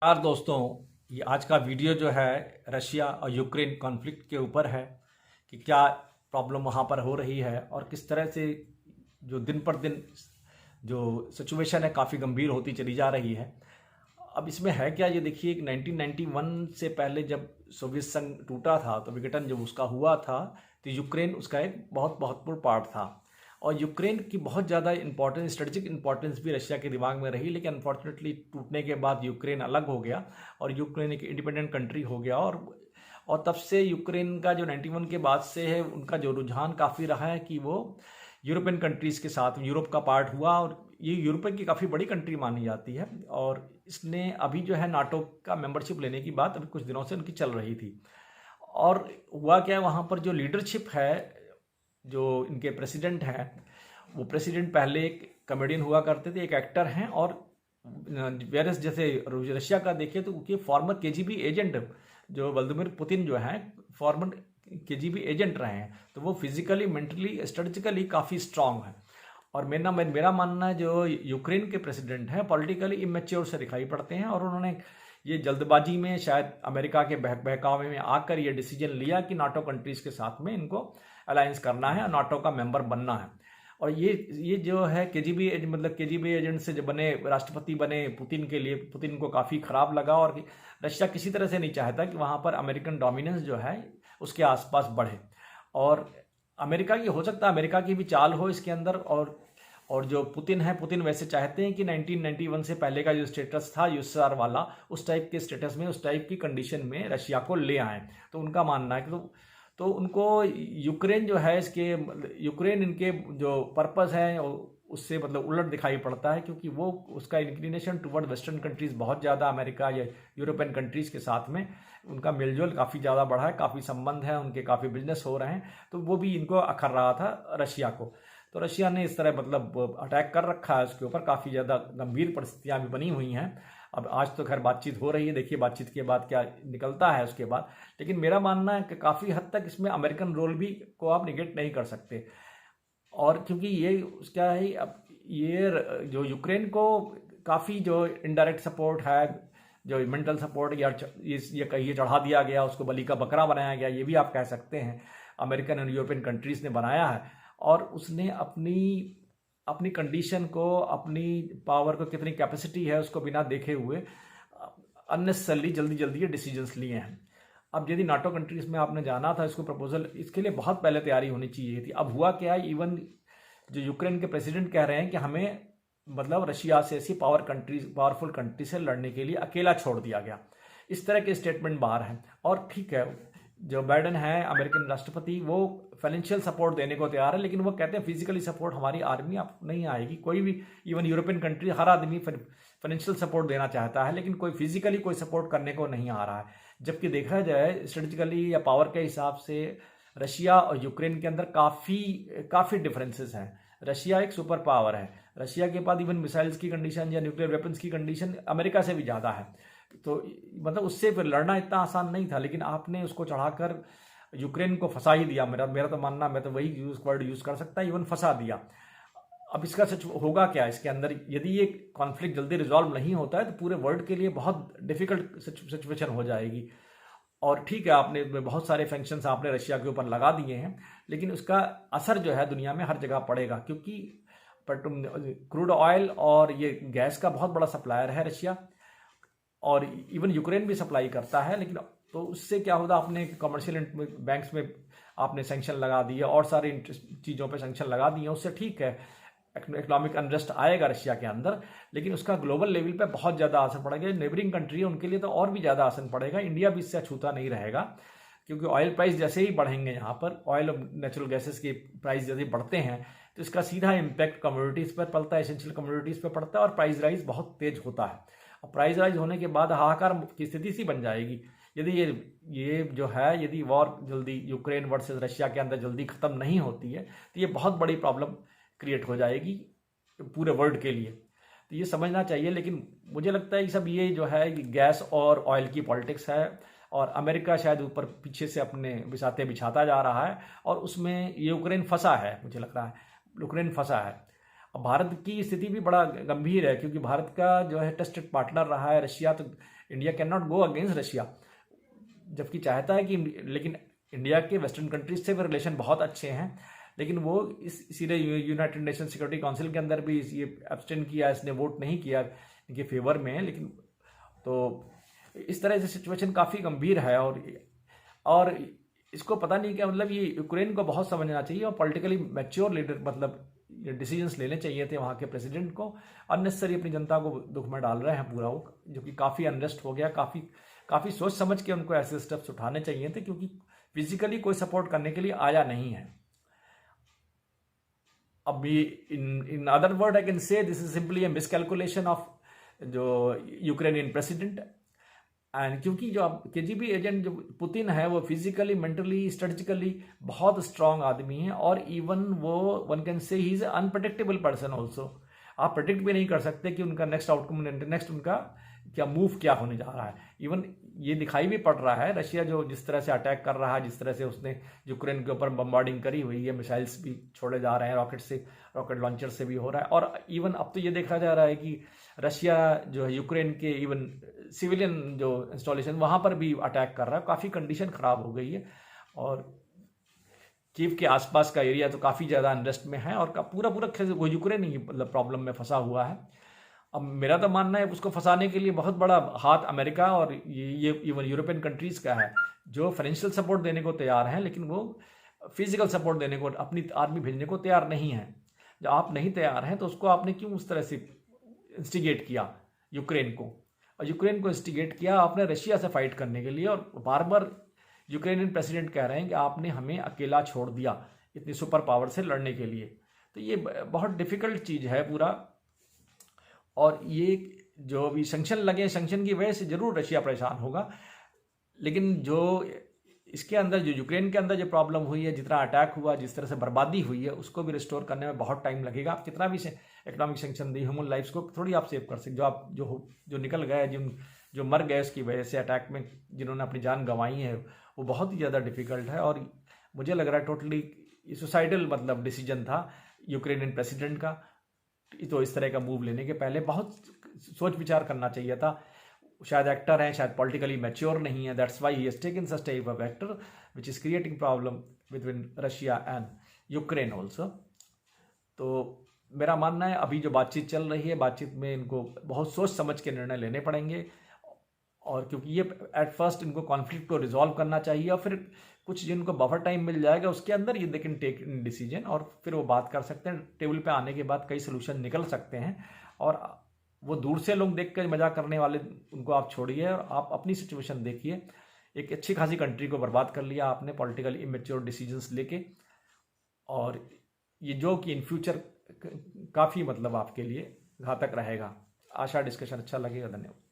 यार दोस्तों, ये आज का वीडियो जो है रशिया और यूक्रेन कॉन्फ्लिक्ट के ऊपर है कि क्या प्रॉब्लम वहाँ पर हो रही है और किस तरह से जो दिन पर दिन जो सिचुएशन है काफ़ी गंभीर होती चली जा रही है। अब इसमें है क्या, ये देखिए कि 1991 से पहले जब सोवियत संघ टूटा था तो विघटन जब उसका हुआ था तो यूक्रेन उसका एक बहुत महत्वपूर्ण पार्ट था और यूक्रेन की बहुत ज़्यादा इंपॉर्टेंस, स्ट्रेटेजिक इंपॉर्टेंस भी रशिया के दिमाग में रही। लेकिन अनफॉर्चुनेटली टूटने के बाद यूक्रेन अलग हो गया और यूक्रेन एक इंडिपेंडेंट कंट्री हो गया और तब से यूक्रेन का जो 91 के बाद से है उनका जो रुझान काफ़ी रहा है कि वो यूरोपियन कंट्रीज़ के साथ यूरोप का पार्ट हुआ और ये यूरोप की काफ़ी बड़ी कंट्री मानी जाती है। और इसने अभी जो है नाटो का मेंबरशिप लेने की बात अभी कुछ दिनों से उनकी चल रही थी। और हुआ क्या है, वहाँ पर जो लीडरशिप है, जो इनके प्रेसिडेंट हैं, वो प्रेसिडेंट पहले एक कॉमेडियन हुआ करते थे, एक एक्टर हैं। और वेरस जैसे रशिया का देखें तो उनके फॉर्मर केजीबी एजेंट जो व्लादिमीर पुतिन जो हैं फॉर्मर केजीबी एजेंट रहे हैं, तो वो फिजिकली, मेंटली, स्ट्रेटेजिकली काफ़ी स्ट्रांग है। और मेरा मानना है जो यूक्रेन के प्रेसिडेंट हैं पॉलिटिकली इमेच्योर से दिखाई पड़ते हैं और उन्होंने ये जल्दबाजी में शायद अमेरिका के बहकावे में आकर ये डिसीजन लिया कि नाटो कंट्रीज़ के साथ में इनको अलायंस करना है और नाटो का मेंबर बनना है। और ये जो है केजीबी एजेंट से जो बने राष्ट्रपति बने पुतिन के लिए, पुतिन को काफ़ी ख़राब लगा और रशिया किसी तरह से नहीं चाहता कि वहाँ पर अमेरिकन डोमिनेंस जो है उसके आसपास बढ़े। और अमेरिका की, हो सकता है अमेरिका की भी चाल हो इसके अंदर। और जो पुतिन है, पुतिन वैसे चाहते हैं कि 1991 से पहले का जो स्टेटस था यूएसएसआर वाला, उस टाइप के स्टेटस में, उस टाइप की कंडीशन में रशिया को ले आए। तो उनका मानना है कि तो उनको यूक्रेन जो है, इसके यूक्रेन इनके जो पर्पस है उससे उलट दिखाई पड़ता है, क्योंकि वो उसका इंक्लिनेशन टुवर्ड वेस्टर्न कंट्रीज़ बहुत ज़्यादा, अमेरिका या यूरोपियन कंट्रीज़ के साथ में उनका मेलजोल काफ़ी ज़्यादा बढ़ा है, काफ़ी संबंध है उनके, काफ़ी बिजनेस हो रहे हैं। तो वो भी इनको अखर रहा था रशिया को। तो रशिया ने इस तरह अटैक कर रखा है उसके ऊपर, काफ़ी ज़्यादा गंभीर परिस्थितियाँ भी बनी हुई हैं। अब आज तो खैर बातचीत हो रही है, देखिए बातचीत के बाद क्या निकलता है उसके बाद। लेकिन मेरा मानना है कि काफ़ी हद तक इसमें अमेरिकन रोल भी को आप निगेट नहीं कर सकते। और क्योंकि ये क्या है, अब ये जो यूक्रेन को काफ़ी जो इनडायरेक्ट सपोर्ट है, जो मेंटल सपोर्ट या ये कहिए चढ़ा दिया गया, उसको बलि का बकरा बनाया गया, ये भी आप कह सकते हैं, अमेरिकन एंड यूरोपियन कंट्रीज़ ने बनाया है। और उसने अपनी कंडीशन को, अपनी पावर को, कितनी कैपेसिटी है उसको बिना देखे हुए अननेसेसरली जल्दी ये डिसीजंस लिए हैं। अब यदि नाटो कंट्रीज में आपने जाना था इसको प्रपोजल, इसके लिए बहुत पहले तैयारी होनी चाहिए थी। अब हुआ क्या है, इवन जो यूक्रेन के प्रेसिडेंट कह रहे हैं कि हमें रशिया से, ऐसी पावरफुल कंट्री से लड़ने के लिए अकेला छोड़ दिया गया। इस तरह के स्टेटमेंट बाहर हैं। और ठीक है, जो बाइडेन है अमेरिकन राष्ट्रपति, वो फाइनेंशियल सपोर्ट देने को तैयार है, लेकिन वो कहते हैं फिजिकली सपोर्ट हमारी आर्मी आप नहीं आएगी। कोई भी, इवन यूरोपियन कंट्री, हर आदमी फाइनेंशियल सपोर्ट देना चाहता है, लेकिन कोई फिजिकली कोई सपोर्ट करने को नहीं आ रहा है। जबकि देखा जाए स्ट्रेटेजिकली या पावर के हिसाब से रशिया और यूक्रेन के अंदर काफ़ी डिफरेंसेस हैं। रशिया एक सुपर पावर है, रशिया के पास इवन मिसाइल्स की कंडीशन या न्यूक्लियर वेपन्स की कंडीशन अमेरिका से भी ज़्यादा है। तो उससे फिर लड़ना इतना आसान नहीं था, लेकिन आपने उसको चढ़ाकर यूक्रेन को फंसा ही दिया। मेरा तो मानना, मैं तो वही वर्ड यूज़ कर सकता, इवन फंसा दिया। अब इसका सच होगा क्या इसके अंदर, यदि ये कॉन्फ्लिक्ट जल्दी रिजॉल्व नहीं होता है तो पूरे वर्ल्ड के लिए बहुत डिफिकल्ट सिचुएशन हो जाएगी। और ठीक है, आपने बहुत सारे सैंक्शंस आपने रशिया के ऊपर लगा दिए हैं, लेकिन उसका असर जो है दुनिया में हर जगह पड़ेगा, क्योंकि क्रूड ऑयल और ये गैस का बहुत बड़ा सप्लायर है रशिया, और इवन यूक्रेन भी सप्लाई करता है। लेकिन तो उससे क्या होगा, आपने कमर्शियल बैंक्स में आपने सैंक्शन लगा दिए और सारी चीज़ों पे सैंक्शन लगा दिए, उससे ठीक है इकोनॉमिक अनरेस्ट आएगा रशिया के अंदर, लेकिन उसका ग्लोबल लेवल पे बहुत ज़्यादा असर पड़ेगा। नेबरिंग कंट्री है उनके लिए तो और भी ज़्यादा असर पड़ेगा। इंडिया भी इससे अछूता नहीं रहेगा, क्योंकि ऑयल प्राइस जैसे ही बढ़ेंगे, यहाँ पर ऑयल और नेचुरल गैसेस के प्राइस जैसे बढ़ते हैं तो इसका सीधा इम्पैक्ट कम्योडिटीज़ पर पड़ता है, एसेंशियल कम्योडिटीज़ पर पड़ता है, और प्राइस राइज बहुत तेज होता है। और प्राइस राइज होने के बाद हाहाकार की स्थिति सी बन जाएगी यदि ये जो है, यदि वॉर जल्दी यूक्रेन वर्सेस रशिया के अंदर जल्दी ख़त्म नहीं होती है तो ये बहुत बड़ी प्रॉब्लम क्रिएट हो जाएगी पूरे वर्ल्ड के लिए। तो ये समझना चाहिए। लेकिन मुझे लगता है कि सब ये जो है गैस और ऑयल की पॉलिटिक्स है, और अमेरिका शायद ऊपर पीछे से अपने बिछाते बिछाता जा रहा है, और उसमें यूक्रेन फंसा है। मुझे लग रहा है यूक्रेन फंसा है। अब भारत की स्थिति भी बड़ा गंभीर है, क्योंकि भारत का जो है ट्रस्टेड पार्टनर रहा है रशिया, तो India can not go against Russia, जबकि चाहता है कि, लेकिन इंडिया के वेस्टर्न कंट्रीज से भी रिलेशन बहुत अच्छे हैं, लेकिन वो इसीलिए यूनाइटेड नेशन सिक्योरिटी काउंसिल के अंदर भी ये एब्सटेन किया, इसने वोट नहीं किया इनके फेवर में। लेकिन तो इस तरह से सिचुएशन काफ़ी गंभीर है, और इसको पता नहीं क्या, मतलब ये यूक्रेन को बहुत समझना चाहिए और पॉलिटिकली मैच्योर लीडर, मतलब डिसीजंस लेने चाहिए थे वहाँ के प्रेसिडेंट को। अननेसेसरी अपनी जनता को दुख में डाल रहे हैं पूरा वो, जो कि काफ़ी अनरेस्ट हो गया। काफ़ी सोच समझ के उनको ऐसे स्टेप्स उठाने चाहिए थे, क्योंकि फिजिकली कोई सपोर्ट करने के लिए आया नहीं है। अभी in other word I can say this is simply A miscalculation of जो यूक्रेनियन प्रेसिडेंट। एंड क्योंकि जो केजीबी एजेंट जो पुतिन है वो फिजिकली, मेंटली, स्ट्रेटेजिकली बहुत स्ट्रांग आदमी है, और इवन वो one can say he is unpredictable person also. आप प्रेडिक्ट भी नहीं कर सकते कि उनका नेक्स्ट आउटकम, नेक्स्ट उनका क्या मूव क्या होने जा रहा है। इवन ये दिखाई भी पड़ रहा है, रशिया जो जिस तरह से अटैक कर रहा है, जिस तरह से उसने यूक्रेन के ऊपर बम्बार्डिंग करी हुई है, मिसाइल्स भी छोड़े जा रहे हैं, रॉकेट लॉन्चर से भी हो रहा है। और इवन अब तो ये देखा जा रहा है कि रशिया जो है यूक्रेन के इवन सिविलियन जो इंस्टॉलेशन वहाँ पर भी अटैक कर रहा है। काफ़ी कंडीशन ख़राब हो गई है, और कीव के आसपास का एरिया तो काफ़ी ज़्यादा अनरेस्ट में है, और पूरा यूक्रेन ही मतलब प्रॉब्लम में फंसा हुआ है। अब मेरा तो मानना है उसको फंसाने के लिए बहुत बड़ा हाथ अमेरिका और ये इवन यूरोपियन कंट्रीज़ का है, जो फाइनेंशियल सपोर्ट देने को तैयार हैं, लेकिन वो फिजिकल सपोर्ट देने को, अपनी आर्मी भेजने को तैयार नहीं है। जब आप नहीं तैयार हैं तो उसको आपने क्यों उस तरह से इंस्टिगेट किया यूक्रेन को, और यूक्रेन को इंस्टिगेट किया आपने रशिया से फाइट करने के लिए। और बार बार यूक्रेनियन प्रेसिडेंट कह रहे हैं कि आपने हमें अकेला छोड़ दिया इतनी सुपर पावर से लड़ने के लिए। तो ये बहुत डिफिकल्ट चीज़ है पूरा, और ये जो भी सैंक्शन लगे, सैंक्शन की वजह से जरूर रशिया परेशान होगा, लेकिन जो इसके अंदर जो यूक्रेन के अंदर जो प्रॉब्लम हुई है, जितना अटैक हुआ, जिस तरह से बर्बादी हुई है, उसको भी रिस्टोर करने में बहुत टाइम लगेगा। आप कितना भी इकोनॉमिक सैंक्शन दी, ह्यूमन लाइफ्स को थोड़ी आप सेव कर सकते। जो निकल गए, जो मर गए उसकी वजह से, अटैक में जिन्होंने अपनी जान गंवाई है, वो बहुत ही ज़्यादा डिफिकल्ट है। और मुझे लग रहा है टोटली सुसाइडल मतलब डिसीजन था यूक्रेनियन प्रेसिडेंट का। तो इस तरह का मूव लेने के पहले बहुत सोच विचार करना चाहिए था। शायद एक्टर है, शायद पॉलिटिकली मैच्योर नहीं है, that's why he has taken such type of actor which is creating problem between Russia and Ukraine also. तो मेरा मानना है अभी जो बातचीत चल रही है, बातचीत में इनको बहुत सोच समझ के निर्णय लेने पड़ेंगे, और क्योंकि ये एट फर्स्ट इनको कॉन्फ्लिक्ट को रिजॉल्व करना चाहिए, और फिर कुछ जिनको बफर टाइम मिल जाएगा उसके अंदर ये दे कैन टेक डिसीजन, और फिर वो बात कर सकते हैं। टेबल पे आने के बाद कई सोल्यूशन निकल सकते हैं, और वो दूर से लोग देख कर मजाक करने वाले उनको आप छोड़िए, और आप अपनी सिचुएशन देखिए। एक अच्छी खासी कंट्री को बर्बाद कर लिया आपने पॉलिटिकली इमेच्योर डिसीजंस लेके, और ये जो कि इन फ्यूचर काफ़ी मतलब आपके लिए घातक रहेगा। आशा डिस्कशन अच्छा लगेगा। धन्यवाद।